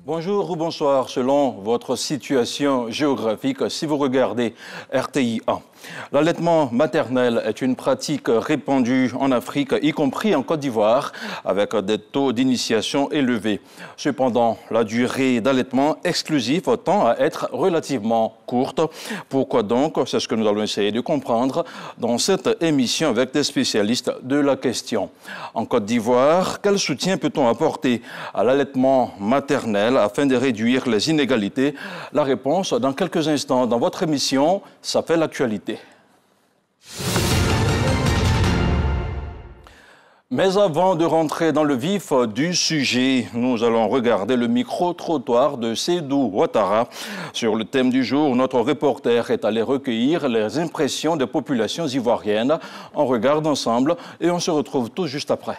Bonjour ou bonsoir selon votre situation géographique si vous regardez RTI 1. L'allaitement maternel est une pratique répandue en Afrique, y compris en Côte d'Ivoire, avec des taux d'initiation élevés. Cependant, la durée d'allaitement exclusif tend à être relativement courte. Pourquoi donc? C'est ce que nous allons essayer de comprendre dans cette émission avec des spécialistes de la question. En Côte d'Ivoire, quel soutien peut-on apporter à l'allaitement maternel afin de réduire les inégalités? La réponse dans quelques instants dans votre émission, ça fait l'actualité. Mais avant de rentrer dans le vif du sujet, nous allons regarder le micro-trottoir de Seydou Ouattara. Sur le thème du jour, notre reporter est allé recueillir les impressions des populations ivoiriennes. On regarde ensemble et on se retrouve tout juste après.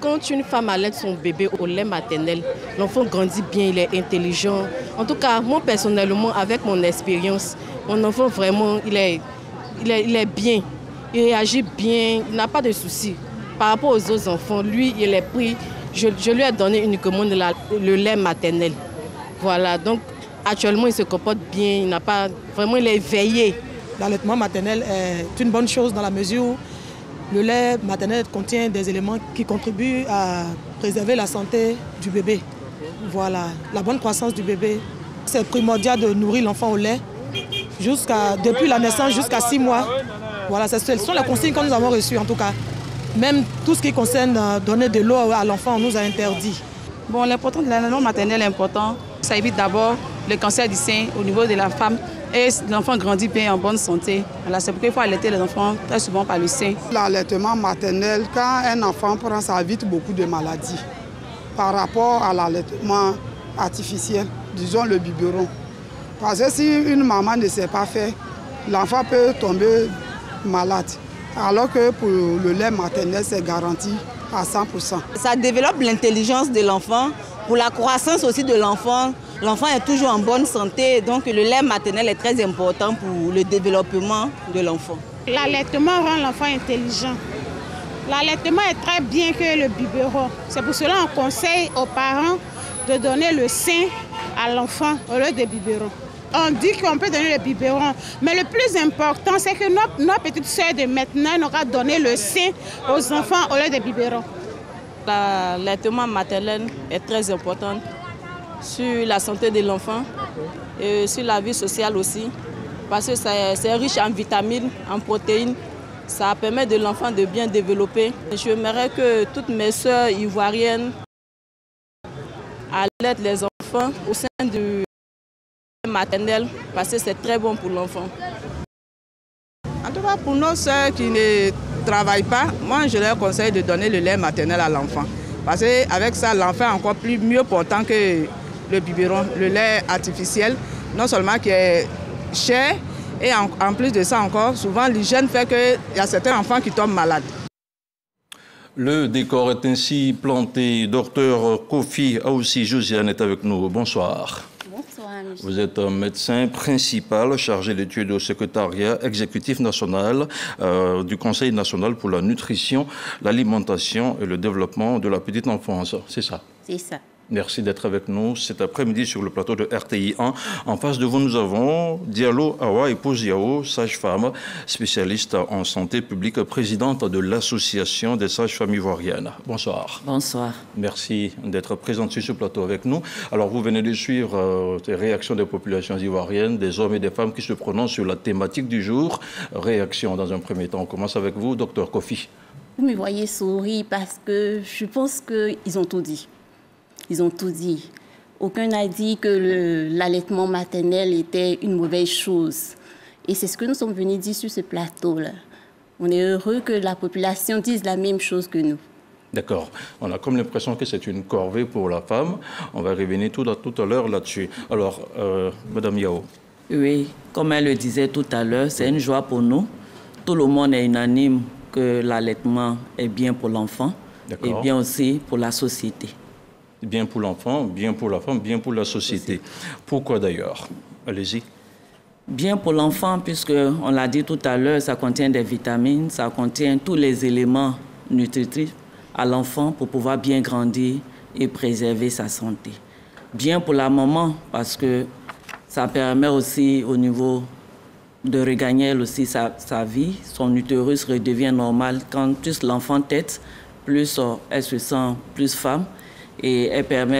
Quand une femme allaite son bébé au lait maternel, l'enfant grandit bien, il est intelligent. En tout cas, moi personnellement, avec mon expérience, mon enfant vraiment, il est bien, il réagit bien, il n'a pas de soucis. Par rapport aux autres enfants, lui, il est pris, je lui ai donné uniquement le lait maternel. Voilà, donc actuellement, il se comporte bien, il n'a pas, vraiment, il est éveillé. L'allaitement maternel est une bonne chose dans la mesure où le lait maternel contient des éléments qui contribuent à préserver la santé du bébé. Voilà, la bonne croissance du bébé. C'est primordial de nourrir l'enfant au lait depuis la naissance jusqu'à 6 mois. Voilà, ce sont les consignes que nous avons reçues en tout cas. Même tout ce qui concerne donner de l'eau à l'enfant, on nous a interdit. Bon, l'importance de l'allaitement maternel est important. Ça évite d'abord le cancer du sein au niveau de la femme. Et l'enfant grandit bien en bonne santé. C'est pourquoi il faut allaiter les enfants très souvent par le sein. L'allaitement maternel, quand un enfant prend, ça évite beaucoup de maladies. Par rapport à l'allaitement artificiel, disons le biberon. Parce que si une maman ne sait pas faire, l'enfant peut tomber malade. Alors que pour le lait maternel, c'est garanti à 100%. Ça développe l'intelligence de l'enfant, pour la croissance aussi de l'enfant. L'enfant est toujours en bonne santé, donc le lait maternel est très important pour le développement de l'enfant. L'allaitement rend l'enfant intelligent. L'allaitement est très bien que le biberon. C'est pour cela qu'on conseille aux parents de donner le sein à l'enfant au lieu de biberon. On dit qu'on peut donner le biberon, mais le plus important, c'est que nos petites sœurs de maintenant n'auront donné le sein aux enfants au lieu de biberon. L'allaitement maternel est très important sur la santé de l'enfant et sur la vie sociale aussi, parce que c'est riche en vitamines, en protéines. Ça permet de l'enfant de bien développer. J'aimerais que toutes mes sœurs ivoiriennes allaitent les enfants au sein du maternel, parce que c'est très bon pour l'enfant. En tout cas, pour nos sœurs qui ne travaillent pas, moi je leur conseille de donner le lait maternel à l'enfant. Parce qu'avec ça, l'enfant est encore mieux portant que le biberon, le lait artificiel, non seulement qui est cher, et en plus de ça encore, souvent l'hygiène fait qu'il y a certains enfants qui tombent malades. Le décor est ainsi planté. Docteur Kofi Aoussi Josiane est avec nous. Bonsoir. Bonsoir, monsieur. Vous êtes un médecin principal chargé d'études au secrétariat exécutif national du Conseil national pour la nutrition, l'alimentation et le développement de la petite enfance. C'est ça? C'est ça. Merci d'être avec nous cet après-midi sur le plateau de RTI 1. En face de vous, nous avons Diallo Awa Épouse Yao, sage-femme, spécialiste en santé publique, présidente de l'Association des sages-femmes ivoiriennes. Bonsoir. Bonsoir. Merci d'être présente sur ce plateau avec nous. Alors, vous venez de suivre les réactions des populations ivoiriennes, des hommes et des femmes qui se prononcent sur la thématique du jour. Réaction dans un premier temps. On commence avec vous, docteur Kofi. Vous me voyez sourire parce que je pense qu'ils ont tout dit. Ils ont tout dit. Aucun n'a dit que l'allaitement maternel était une mauvaise chose. Et c'est ce que nous sommes venus dire sur ce plateau-là. On est heureux que la population dise la même chose que nous. D'accord. On a comme l'impression que c'est une corvée pour la femme. On va revenir tout à l'heure là-dessus. Alors, Madame Yao. Oui, comme elle le disait tout à l'heure, c'est une joie pour nous. Tout le monde est unanime que l'allaitement est bien pour l'enfant et bien aussi pour la société. Bien pour l'enfant, bien pour la femme, bien pour la société. Pourquoi d'ailleurs? Allez-y. Bien pour l'enfant, puisque on l'a dit tout à l'heure, ça contient des vitamines, ça contient tous les éléments nutritifs à l'enfant pour pouvoir bien grandir et préserver sa santé. bien pour la maman parce que ça permet aussi au niveau de regagner elle aussi sa vie. Son utérus redevient normal. Quand plus l'enfant tète, plus elle se sent plus femme. Et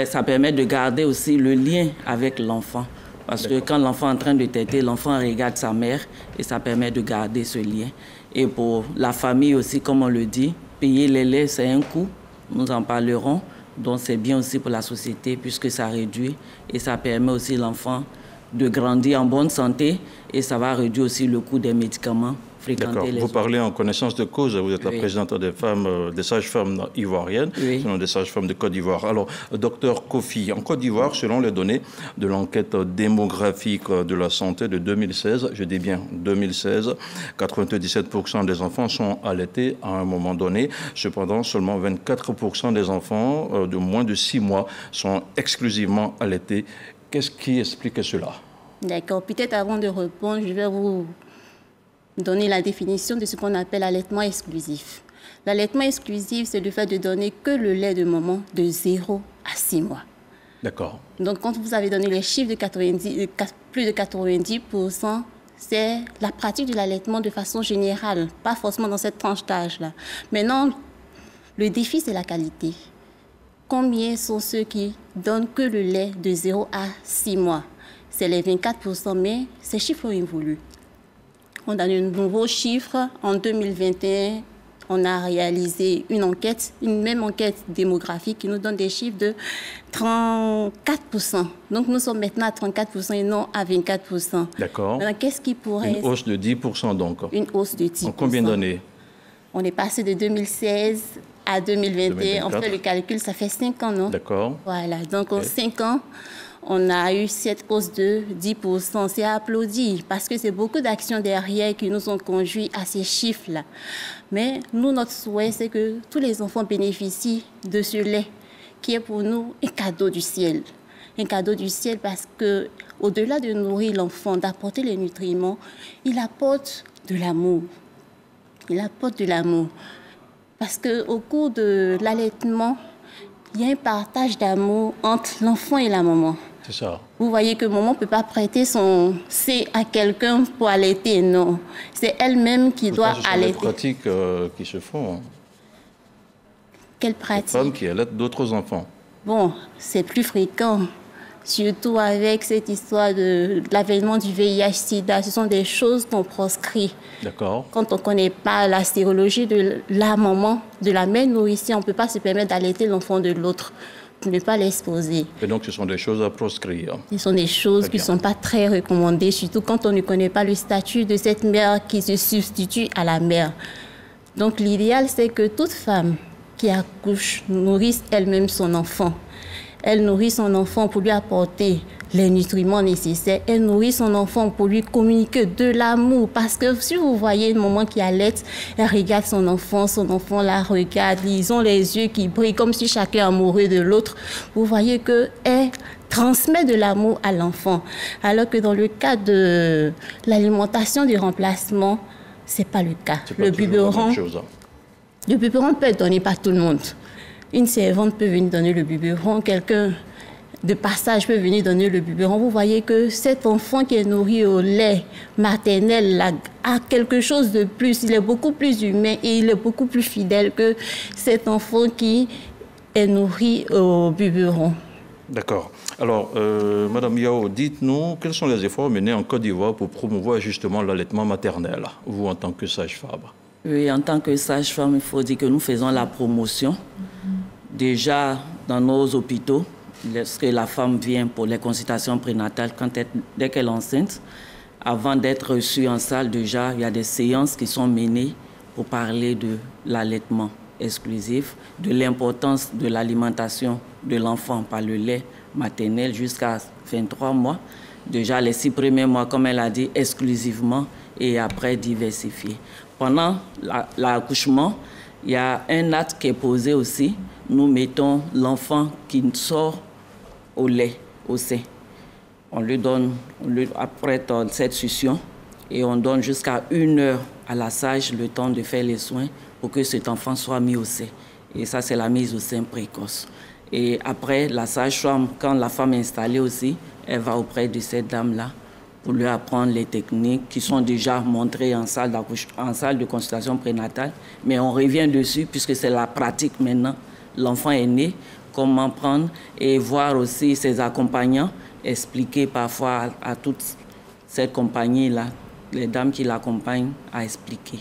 ça permet de garder aussi le lien avec l'enfant. Parce que quand l'enfant est en train de téter, l'enfant regarde sa mère et ça permet de garder ce lien. Et pour la famille aussi, comme on le dit, payer les laits, c'est un coût. Nous en parlerons. Donc c'est bien aussi pour la société puisque ça réduit et ça permet aussi l'enfant de grandir en bonne santé et ça va réduire aussi le coût des médicaments. D'accord. Vous parlez en connaissance de cause. Vous êtes la présidente des sages-femmes ivoiriennes, selon des sages-femmes de Côte d'Ivoire. Alors, docteur Kofi, en Côte d'Ivoire, selon les données de l'enquête démographique de la santé de 2016, je dis bien 2016, 97% des enfants sont allaités à un moment donné. Cependant, seulement 24% des enfants de moins de 6 mois sont exclusivement allaités. Qu'est-ce qui explique cela? D'accord. Peut-être avant de répondre, je vais vous donner la définition de ce qu'on appelle l'allaitement exclusif. L'allaitement exclusif, c'est le fait de donner que le lait de maman de 0 à 6 mois. D'accord. Donc, quand vous avez donné les chiffres de plus de 90%, c'est la pratique de l'allaitement de façon générale, pas forcément dans cette tranche d'âge-là. Maintenant, le défi, c'est la qualité. Combien sont ceux qui donnent que le lait de 0 à 6 mois? C'est les 24%, mais ces chiffres ont évolué. On a de nouveaux chiffres. En 2021, on a réalisé une enquête, une même enquête démographique qui nous donne des chiffres de 34%. Donc nous sommes maintenant à 34% et non à 24%. D'accord. Maintenant, qu'est-ce qui pourrait... Une hausse de 10% donc. Une hausse de 10%. En combien d'années? On est passé de 2016 à 2021. On fait le calcul, ça fait 5 ans, non? D'accord. Voilà, donc en 5 ans, on a eu cette hausse de 10%. C'est applaudi parce que c'est beaucoup d'actions derrière qui nous ont conduits à ces chiffres-là. Mais nous, notre souhait, c'est que tous les enfants bénéficient de ce lait qui est pour nous un cadeau du ciel. Un cadeau du ciel parce que, au-delà de nourrir l'enfant, d'apporter les nutriments, il apporte de l'amour. Il apporte de l'amour. Parce qu'au cours de l'allaitement, il y a un partage d'amour entre l'enfant et la maman. C'est ça. Vous voyez que maman ne peut pas prêter son sein à quelqu'un pour allaiter, non. C'est elle-même qui doit allaiter. Ce sont des pratiques qui se font. Quelles pratiques? Les femmes qui allaitent d'autres enfants. Bon, c'est plus fréquent. Surtout avec cette histoire de l'avènement du VIH-Sida. Ce sont des choses qu'on proscrit. D'accord. Quand on ne connaît pas la sérologie de la maman, de la mère nourricière, on ne peut pas se permettre d'allaiter l'enfant de l'autre pour ne pas l'exposer. Et donc, ce sont des choses à proscrire. Ce sont des choses qui ne sont pas très recommandées, surtout quand on ne connaît pas le statut de cette mère qui se substitue à la mère. Donc, l'idéal, c'est que toute femme qui accouche nourrisse elle-même son enfant. Elle nourrit son enfant pour lui apporter les nutriments nécessaires. Elle nourrit son enfant pour lui communiquer de l'amour. Parce que si vous voyez une maman qui allaite, elle regarde son enfant la regarde. Ils ont les yeux qui brillent comme si chacun est amoureux de l'autre. Vous voyez qu'elle transmet de l'amour à l'enfant. Alors que dans le cas de l'alimentation du remplacement, ce n'est pas le cas. Le biberon peut être donné par tout le monde. Une servante peut venir donner le biberon, quelqu'un de passage peut venir donner le biberon. Vous voyez que cet enfant qui est nourri au lait maternel a quelque chose de plus. Il est beaucoup plus humain et il est beaucoup plus fidèle que cet enfant qui est nourri au biberon. D'accord. Alors, Madame Yao, dites-nous, quels sont les efforts menés en Côte d'Ivoire pour promouvoir justement l'allaitement maternel, vous en tant que sage-femme? Oui, en tant que sage-femme, il faut dire que nous faisons la promotion. Déjà, dans nos hôpitaux, lorsque la femme vient pour les consultations prénatales, dès qu'elle est enceinte, avant d'être reçue en salle, déjà, il y a des séances qui sont menées pour parler de l'allaitement exclusif, de l'importance de l'alimentation de l'enfant par le lait maternel jusqu'à 23 mois. Déjà, les 6 premiers mois, comme elle a dit, exclusivement, et après diversifier. Pendant l'accouchement, il y a un acte qui est posé aussi. Nous mettons l'enfant qui sort au lait, au sein. On lui apprête cette succion et on donne jusqu'à 1 heure à la sage le temps de faire les soins pour que cet enfant soit mis au sein. Et ça, c'est la mise au sein précoce. Et après, la sage-femme, quand la femme est installée aussi, elle va auprès de cette dame-là pour lui apprendre les techniques qui sont déjà montrées en salle de consultation prénatale. Mais on revient dessus puisque c'est la pratique maintenant. L'enfant est né, comment prendre et voir aussi ses accompagnants, expliquer parfois à toute cette compagnie-là, les dames qui l'accompagnent, à expliquer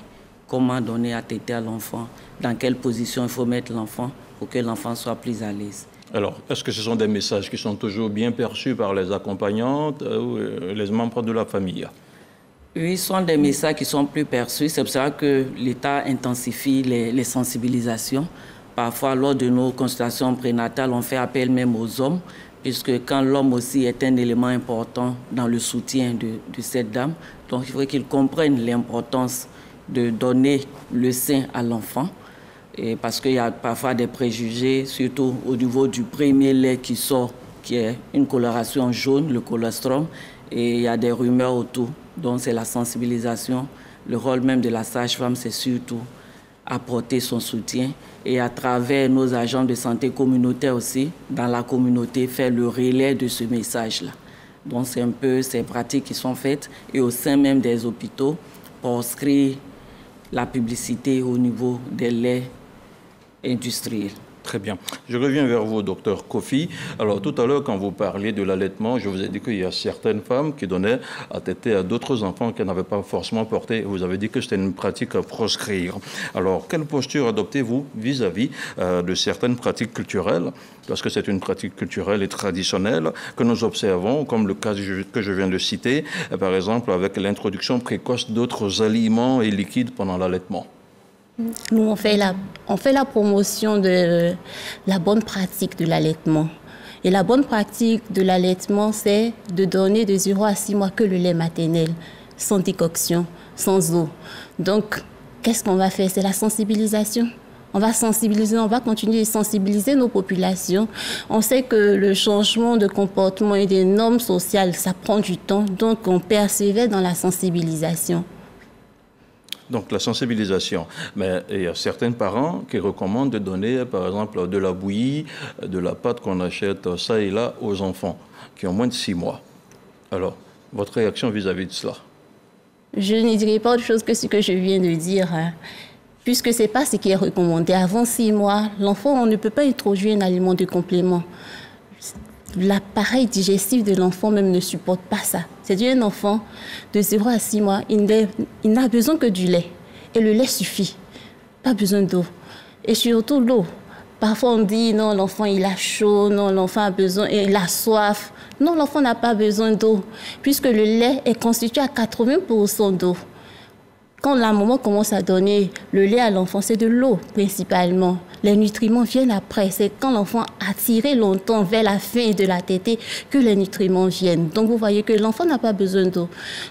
comment donner à téter à l'enfant, dans quelle position il faut mettre l'enfant pour que l'enfant soit plus à l'aise. Alors, est-ce que ce sont des messages qui sont toujours bien perçus par les accompagnantes ou les membres de la famille? Oui, ce sont des messages qui sont plus perçus. C'est pour ça que l'État intensifie les sensibilisations. Parfois, lors de nos consultations prénatales, on fait appel même aux hommes, puisque quand l'homme aussi est un élément important dans le soutien de cette dame, donc il faudrait qu'il comprenne l'importance de donner le sein à l'enfant. Et parce qu'il y a parfois des préjugés, surtout au niveau du premier lait qui sort, qui est une coloration jaune, le colostrum, et il y a des rumeurs autour. Donc c'est la sensibilisation. Le rôle même de la sage-femme, c'est surtout apporter son soutien et à travers nos agents de santé communautaire aussi, dans la communauté, faire le relais de ce message-là. Donc c'est un peu ces pratiques qui sont faites et au sein même des hôpitaux pour inscrire la publicité au niveau des laits industriels. Très bien. Je reviens vers vous, docteur Kofi. Alors, tout à l'heure, quand vous parliez de l'allaitement, je vous ai dit qu'il y a certaines femmes qui donnaient à téter à d'autres enfants qu'elles n'avaient pas forcément portés. Vous avez dit que c'était une pratique à proscrire. Alors, quelle posture adoptez-vous vis-à-vis de certaines pratiques culturelles? Parce que c'est une pratique culturelle et traditionnelle que nous observons, comme le cas que je viens de citer, par exemple avec l'introduction précoce d'autres aliments et liquides pendant l'allaitement. Nous, on fait la promotion de la bonne pratique de l'allaitement. Et la bonne pratique de l'allaitement, c'est de donner de 0 à 6 mois que le lait maternel, sans décoction, sans eau. Donc, qu'est-ce qu'on va faire? C'est la sensibilisation. On va sensibiliser, on va continuer de sensibiliser nos populations. On sait que le changement de comportement et des normes sociales, ça prend du temps. Donc, on persévère dans la sensibilisation. Donc la sensibilisation, mais il y a certains parents qui recommandent de donner par exemple de la bouillie, de la pâte qu'on achète ça et là aux enfants qui ont moins de 6 mois. Alors, votre réaction vis-à-vis de cela? Je ne dirai pas autre chose que ce que je viens de dire, puisque ce n'est pas ce qui est recommandé. Avant 6 mois, l'enfant, on ne peut pas introduire un aliment de complément. L'appareil digestif de l'enfant même ne supporte pas ça. C'est-à-dire un enfant de 0 à 6 mois, il n'a besoin que du lait. Et le lait suffit. Pas besoin d'eau. Et surtout l'eau. Parfois on dit non, l'enfant il a chaud, non, l'enfant a besoin, il a soif. Non, l'enfant n'a pas besoin d'eau, puisque le lait est constitué à 80% d'eau. Quand la maman commence à donner le lait à l'enfant, c'est de l'eau principalement. Les nutriments viennent après. C'est quand l'enfant a tiré longtemps vers la fin de la tétée que les nutriments viennent. Donc vous voyez que l'enfant n'a pas besoin d'eau.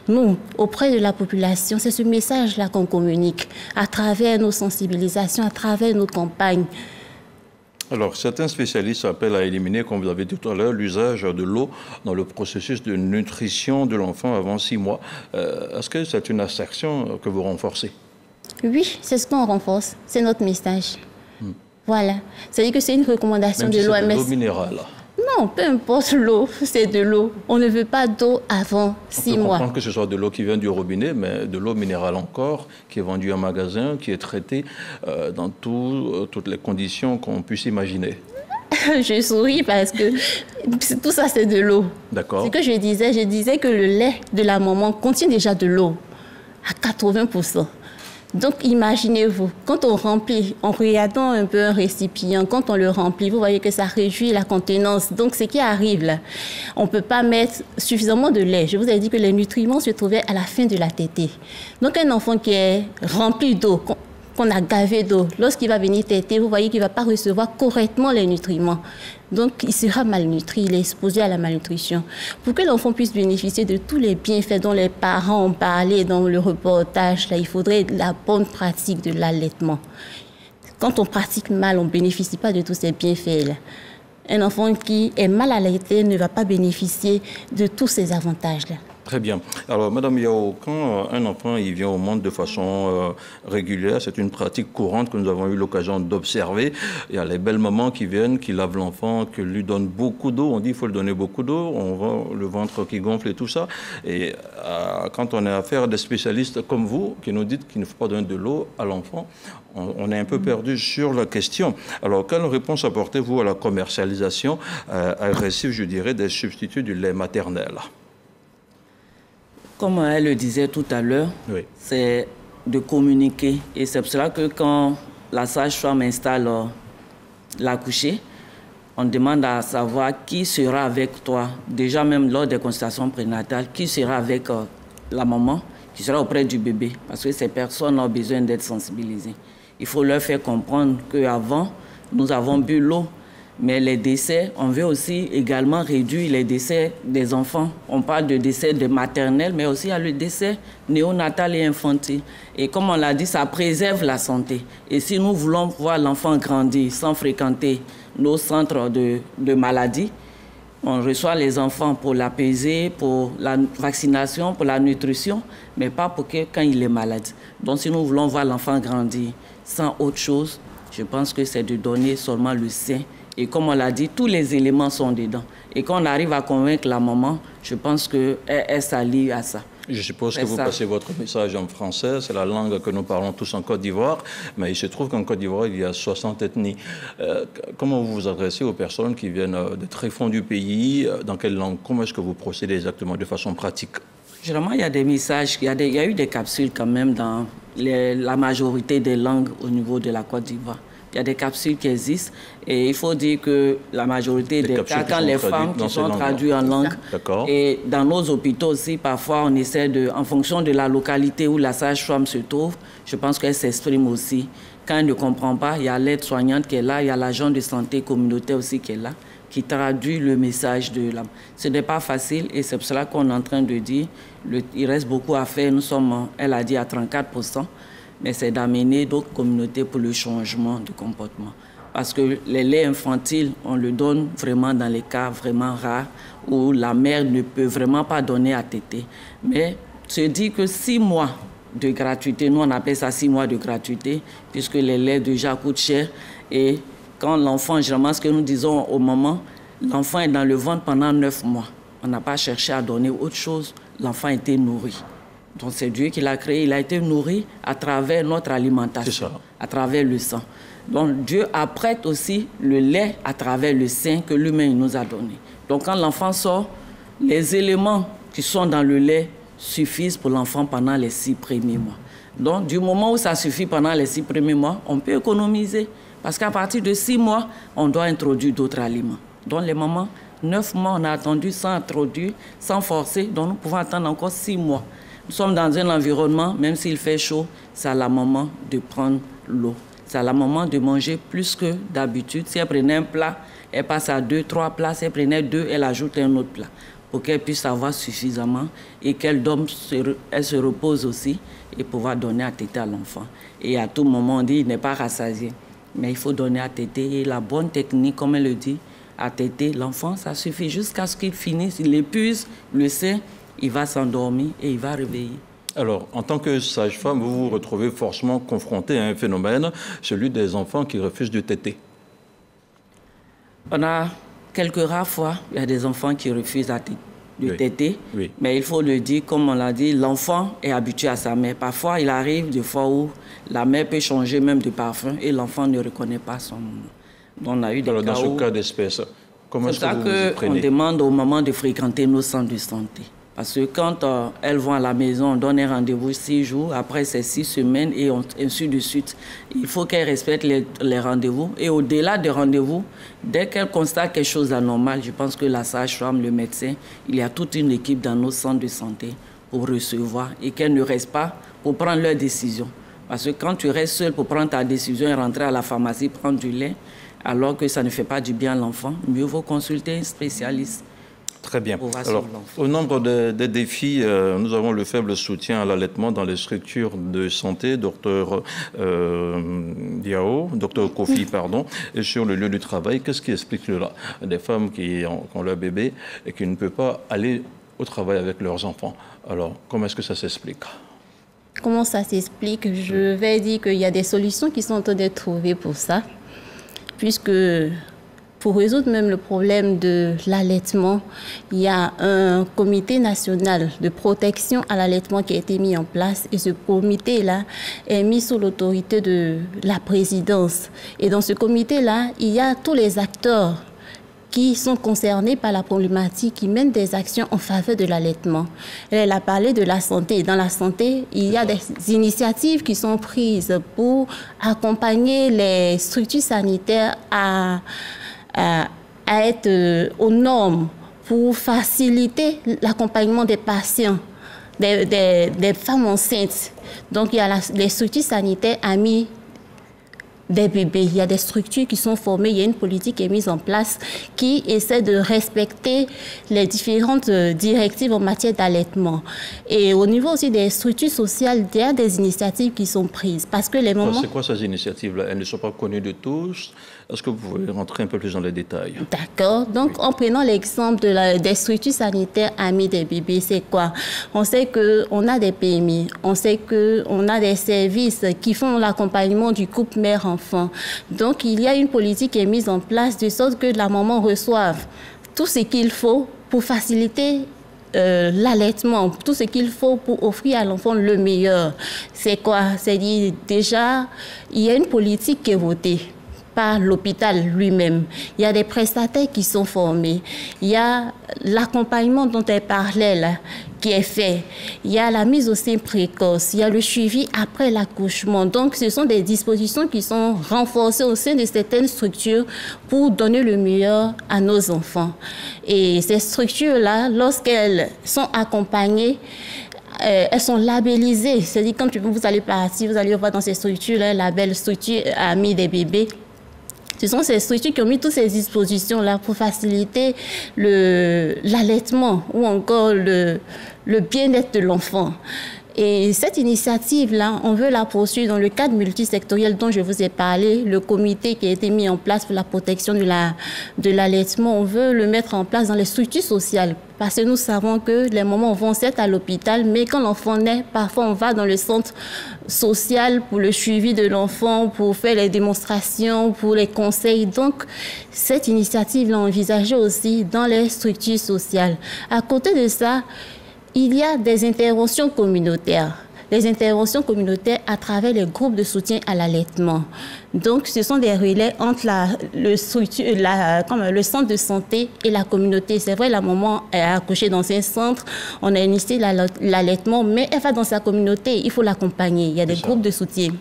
Nous, auprès de la population, c'est ce message-là qu'on communique à travers nos sensibilisations, à travers nos campagnes. Alors, certains spécialistes appellent à éliminer, comme vous avez dit tout à l'heure, l'usage de l'eau dans le processus de nutrition de l'enfant avant 6 mois. Est-ce que c'est une assertion que vous renforcez? Oui, c'est ce qu'on renforce. C'est notre message. Voilà. C'est-à-dire que c'est une recommandation de l'OMS. C'est de l'eau minérale. Non, peu importe l'eau, c'est de l'eau. On ne veut pas d'eau avant 6 mois. On peut comprendre que ce soit de l'eau qui vient du robinet, mais de l'eau minérale encore, qui est vendue en magasin, qui est traitée dans toutes les conditions qu'on puisse imaginer. Je souris parce que tout ça, c'est de l'eau. D'accord. Ce que je disais que le lait de la maman contient déjà de l'eau à 80%. Donc, imaginez-vous, quand on remplit, en regardant un peu un récipient, quand on le remplit, vous voyez que ça réduit la contenance. Donc, ce qui arrive là, on ne peut pas mettre suffisamment de lait. Je vous ai dit que les nutriments se trouvaient à la fin de la tétée. Donc, un enfant qui est rempli d'eau, qu'on a gavé d'eau, lorsqu'il va venir téter, vous voyez qu'il ne va pas recevoir correctement les nutriments. Donc, il sera malnutri, il est exposé à la malnutrition. Pour que l'enfant puisse bénéficier de tous les bienfaits dont les parents ont parlé dans le reportage, là, il faudrait la bonne pratique de l'allaitement. Quand on pratique mal, on ne bénéficie pas de tous ces bienfaits-là. Un enfant qui est mal allaité ne va pas bénéficier de tous ces avantages-là. Très bien. Alors, Madame Yao, quand un enfant il vient au monde de façon régulière, c'est une pratique courante que nous avons eu l'occasion d'observer. Il y a les belles mamans qui viennent, qui lavent l'enfant, qui lui donnent beaucoup d'eau. On dit qu'il faut lui donner beaucoup d'eau. On voit le ventre qui gonfle et tout ça. Et quand on a affaire à des spécialistes comme vous, qui nous dites qu'il ne faut pas donner de l'eau à l'enfant, on est un peu perdu sur la question. Alors, quelle réponse apportez-vous à la commercialisation agressive, je dirais, des substituts du lait maternel? Comme elle le disait tout à l'heure, oui, c'est de communiquer. Et c'est pour cela que quand la sage-femme installe l'accouché, on demande à savoir qui sera avec toi. Déjà même lors des consultations prénatales, qui sera avec la maman, qui sera auprès du bébé. Parce que ces personnes ont besoin d'être sensibilisées. Il faut leur faire comprendre qu'avant, nous avons bu l'eau. Mais les décès, on veut aussi également réduire les décès des enfants. On parle de décès de maternels, mais aussi il y a le décès néonatal et infantile. Et comme on l'a dit, ça préserve la santé. Et si nous voulons voir l'enfant grandir sans fréquenter nos centres de maladies, on reçoit les enfants pour l'apaiser, pour la vaccination, pour la nutrition, mais pas pour quand il est malade. Donc si nous voulons voir l'enfant grandir sans autre chose, je pense que c'est de donner seulement le sein. Et comme on l'a dit, tous les éléments sont dedans. Et quand on arrive à convaincre la maman, je pense qu'elle s'allie à ça. Je suppose que vous passez votre message en français, c'est la langue que nous parlons tous en Côte d'Ivoire, mais il se trouve qu'en Côte d'Ivoire, il y a 60 ethnies. Comment vous vous adressez aux personnes qui viennent de très fond du pays? Dans quelle langue? Comment est-ce que vous procédez exactement de façon pratique? Généralement, il y a des messages, il y a eu des capsules quand même dans la majorité des langues au niveau de la Côte d'Ivoire. Il y a des capsules qui existent et il faut dire que la majorité des cas, quand les femmes qui sont traduites en langue, et dans nos hôpitaux aussi, parfois on essaie en fonction de la localité où la sage-femme se trouve, je pense qu'elle s'exprime aussi. Quand elle ne comprend pas, il y a l'aide-soignante qui est là, il y a l'agent de santé communautaire aussi qui est là, qui traduit le message de l'âme. Ce n'est pas facile et c'est pour cela qu'on est en train de dire, il reste beaucoup à faire. Nous sommes, elle a dit, à 34%. Mais c'est d'amener d'autres communautés pour le changement de comportement. Parce que les laits infantiles, on le donne vraiment dans les cas vraiment rares où la mère ne peut vraiment pas donner à téter. Mais se dit que 6 mois de gratuité, nous on appelle ça 6 mois de gratuité, puisque les laits déjà coûtent cher. Et quand l'enfant, généralement ce que nous disons au moment, l'enfant est dans le ventre pendant 9 mois. On n'a pas cherché à donner autre chose, l'enfant a été nourri. Donc c'est Dieu qui l'a créé, il a été nourri à travers notre alimentation, à travers le sang. Donc Dieu apprête aussi le lait à travers le sein que lui-même nous a donné. Donc quand l'enfant sort, les éléments qui sont dans le lait suffisent pour l'enfant pendant les 6 premiers mois. Donc du moment où ça suffit pendant les 6 premiers mois, on peut économiser. Parce qu'à partir de 6 mois, on doit introduire d'autres aliments. Donc les mamans, 9 mois, on a attendu sans introduire, sans forcer. Donc nous pouvons attendre encore 6 mois. Nous sommes dans un environnement, même s'il fait chaud, c'est à la maman de prendre l'eau. C'est à la maman de manger plus que d'habitude. Si elle prenait un plat, elle passe à 2, 3 plats. Si elle prenait 2, elle ajoute un autre plat pour qu'elle puisse avoir suffisamment et qu'elle elle se repose aussi et pouvoir donner à téter à l'enfant. Et à tout moment, on dit qu'il n'est pas rassasié. Mais il faut donner à téter. Et la bonne technique, comme elle le dit, à téter l'enfant, ça suffit jusqu'à ce qu'il finisse, il épuise le sein. Il va s'endormir et il va réveiller. Alors, en tant que sage-femme, vous vous retrouvez forcément confronté à un phénomène, celui des enfants qui refusent de téter. On a quelques rares fois, il y a des enfants qui refusent de téter, mais il faut le dire, comme on l'a dit, l'enfant est habitué à sa mère. Parfois, il arrive des fois où la mère peut changer même de parfum et l'enfant ne reconnaît pas son nom. On a eu des cas dans ce cas d'espèce, comment est-ce que vous vous y prenez? On demande aux mamans de fréquenter nos centres de santé. Parce que quand elles vont à la maison, on donne un rendez-vous 6 jours, après c'est 6 semaines et ainsi de suite. Il faut qu'elles respectent les rendez-vous. Et au-delà des rendez-vous, dès qu'elles constatent quelque chose d'anormal, je pense que la sage-femme, le médecin, il y a toute une équipe dans nos centres de santé pour recevoir et qu'elles ne restent pas pour prendre leurs décisions. Parce que quand tu restes seul pour prendre ta décision et rentrer à la pharmacie, prendre du lait, alors que ça ne fait pas du bien à l'enfant, mieux vaut consulter un spécialiste. Très bien. Alors, au nombre des défis, nous avons le faible soutien à l'allaitement dans les structures de santé, docteur Kofi, pardon, et sur le lieu du travail. Qu'est-ce qui explique cela? Des femmes qui ont leur bébé et qui ne peuvent pas aller au travail avec leurs enfants. Alors, comment est-ce que ça s'explique? Comment ça s'explique? Je vais dire qu'il y a des solutions qui sont en train d'être trouvées pour ça, puisque pour résoudre même le problème de l'allaitement, il y a un comité national de protection à l'allaitement qui a été mis en place. Et ce comité-là est mis sous l'autorité de la présidence. Et dans ce comité-là, il y a tous les acteurs qui sont concernés par la problématique, qui mènent des actions en faveur de l'allaitement. Elle a parlé de la santé. Dans la santé, il y a des initiatives qui sont prises pour accompagner les structures sanitaires à être aux normes pour faciliter l'accompagnement des patients, des femmes enceintes. Donc, il y a les structures sanitaires amies des bébés. Il y a des structures qui sont formées, il y a une politique qui est mise en place qui essaie de respecter les différentes directives en matière d'allaitement. Et au niveau aussi des structures sociales, il y a des initiatives qui sont prises. Parce que les moments... C'est quoi ces initiatives-là? Elles ne sont pas connues de tous. Est-ce que vous pouvez rentrer un peu plus dans les détails? D'accord. Donc, en prenant l'exemple des structures sanitaires amies des bébés, c'est quoi? On sait qu'on a des PMI, on sait qu'on a des services qui font l'accompagnement du couple mère-enfant. Donc, il y a une politique qui est mise en place de sorte que la maman reçoive tout ce qu'il faut pour faciliter l'allaitement, tout ce qu'il faut pour offrir à l'enfant le meilleur. C'est quoi? C'est-à-dire, déjà, il y a une politique qui est votée par l'hôpital lui-même. Il y a des prestataires qui sont formés. Il y a l'accompagnement dont elle parlait là, qui est fait. Il y a la mise au sein précoce. Il y a le suivi après l'accouchement. Donc, ce sont des dispositions qui sont renforcées au sein de certaines structures pour donner le meilleur à nos enfants. Et ces structures-là, lorsqu'elles sont accompagnées, elles sont labellisées. C'est-à-dire, quand vous allez partir, vous allez voir dans ces structures-là, label structure amie des bébés. Ce sont ces structures qui ont mis toutes ces dispositions-là pour faciliter l'allaitement ou encore le bien-être de l'enfant. Et cette initiative-là, on veut la poursuivre dans le cadre multisectoriel dont je vous ai parlé, le comité qui a été mis en place pour la protection de l'allaitement. On veut le mettre en place dans les structures sociales parce que nous savons que les mamans vont certes à l'hôpital, mais quand l'enfant naît, parfois on va dans le centre social pour le suivi de l'enfant, pour faire les démonstrations, pour les conseils. Donc, cette initiative-là, envisagée aussi dans les structures sociales. À côté de ça, il y a des interventions communautaires. Les interventions communautaires à travers les groupes de soutien à l'allaitement. Donc, ce sont des relais entre le centre de santé et la communauté. C'est vrai, la maman est accouchée dans un centre, on a initié l'allaitement, mais elle va dans sa communauté, il faut l'accompagner. Il y a des groupes de soutien.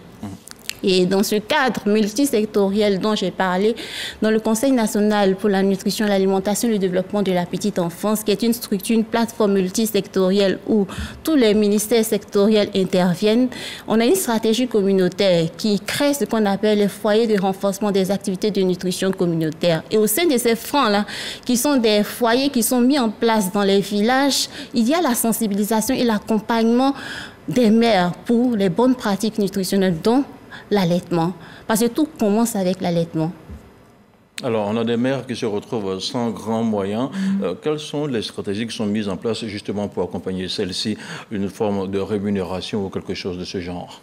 Et dans ce cadre multisectoriel dont j'ai parlé, dans le Conseil national pour la nutrition, l'alimentation et le développement de la petite enfance, qui est une structure, une plateforme multisectorielle où tous les ministères sectoriels interviennent, on a une stratégie communautaire qui crée ce qu'on appelle les foyers de renforcement des activités de nutrition communautaire. Et au sein de ces fronts-là, qui sont des foyers qui sont mis en place dans les villages, il y a la sensibilisation et l'accompagnement des mères pour les bonnes pratiques nutritionnelles, dont l'allaitement, parce que tout commence avec l'allaitement. Alors, on a des mères qui se retrouvent sans grands moyens. Quelles sont les stratégies qui sont mises en place justement pour accompagner celles-ci, une forme de rémunération ou quelque chose de ce genre?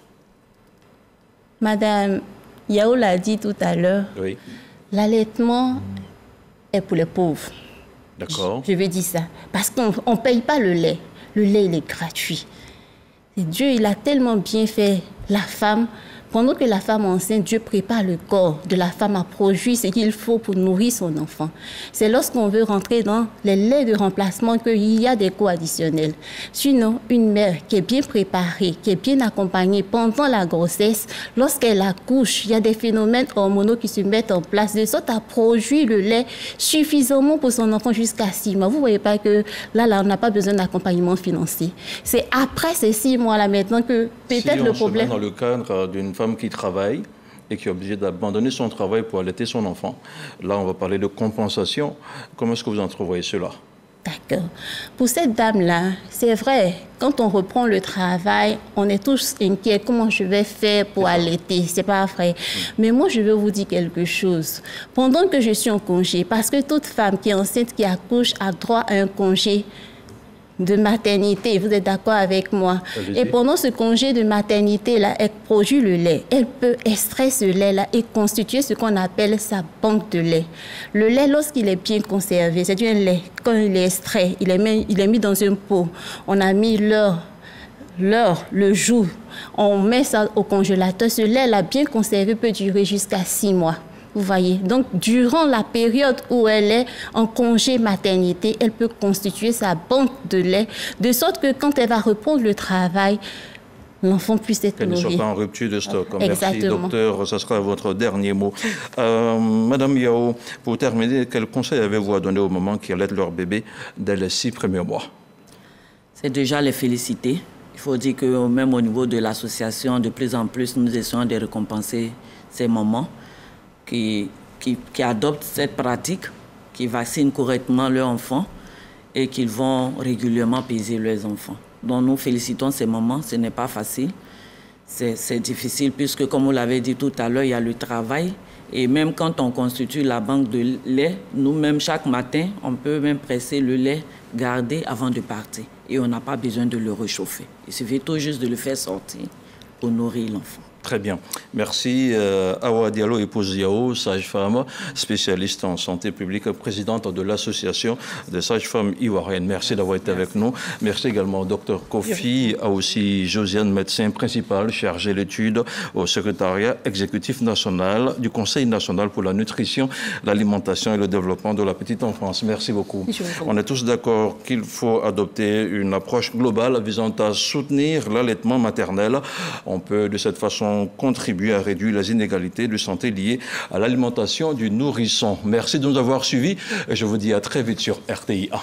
Madame Yao l'a dit tout à l'heure, oui. L'allaitement est pour les pauvres. D'accord. Je veux dire ça, parce qu'on ne paye pas le lait. Le lait, il est gratuit. Et Dieu, il a tellement bien fait la femme. Pendant que la femme enceinte, Dieu prépare le corps de la femme à produire ce qu'il faut pour nourrir son enfant. C'est lorsqu'on veut rentrer dans les laits de remplacement qu'il y a des coûts additionnels. Sinon, une mère qui est bien préparée, qui est bien accompagnée pendant la grossesse, lorsqu'elle accouche, il y a des phénomènes hormonaux qui se mettent en place de sorte à produire le lait suffisamment pour son enfant jusqu'à 6 mois. Vous ne voyez pas que là, on n'a pas besoin d'accompagnement financier. C'est après ces 6 mois-là maintenant que peut-être le problème... Dans le cadre d'une femme qui travaille et qui est obligée d'abandonner son travail pour allaiter son enfant. Là, on va parler de compensation. Comment est-ce que vous entrevoyez cela? D'accord. Pour cette dame-là, c'est vrai, quand on reprend le travail, on est tous inquiets. Comment je vais faire pour allaiter? C'est pas vrai. Mais moi, je veux vous dire quelque chose. Pendant que je suis en congé, parce que toute femme qui est enceinte, qui accouche, a droit à un congé de maternité. Vous êtes d'accord avec moi? Et pendant ce congé de maternité-là, elle produit le lait. Elle peut extraire ce lait-là et constituer ce qu'on appelle sa banque de lait. Le lait, lorsqu'il est bien conservé, c'est un lait. Quand il est extrait, il est mis dans un pot. On a mis l'heure, le jour. On met ça au congélateur. Ce lait-là, bien conservé, peut durer jusqu'à 6 mois. Vous voyez, donc durant la période où elle est en congé maternité, elle peut constituer sa banque de lait, de sorte que quand elle va reprendre le travail, l'enfant puisse être nourri. Qu'elle ne soit pas en rupture de stock. Exactement. Merci, docteur. Ce sera votre dernier mot. Madame Yao, pour terminer, quel conseil avez-vous à donner aux mamans qui allaitent leur bébé dès les 6 premiers mois? C'est déjà les féliciter. Il faut dire que même au niveau de l'association, de plus en plus, nous essayons de récompenser ces mamans qui adoptent cette pratique, qui vaccinent correctement leurs enfants et qui vont régulièrement peser leurs enfants. Donc nous félicitons ces mamans, ce n'est pas facile, c'est difficile puisque comme vous l'avez dit tout à l'heure, il y a le travail et même quand on constitue la banque de lait, nous-mêmes chaque matin, on peut même presser le lait, garder avant de partir et on n'a pas besoin de le réchauffer. Il suffit tout juste de le faire sortir pour nourrir l'enfant. Très bien. Merci. Awa Diallo, épouse Yao, sage-femme, spécialiste en santé publique, présidente de l'association des sages-femmes ivoiriennes. Merci d'avoir été avec nous. Merci également au docteur Kofi, à aussi Josiane, médecin principal, chargé d'études au secrétariat exécutif national du Conseil national pour la nutrition, l'alimentation et le développement de la petite enfance. Merci beaucoup. On est tous d'accord qu'il faut adopter une approche globale visant à soutenir l'allaitement maternel. On peut de cette façon contribuer à réduire les inégalités de santé liées à l'alimentation du nourrisson. Merci de nous avoir suivis et je vous dis à très vite sur RTI1.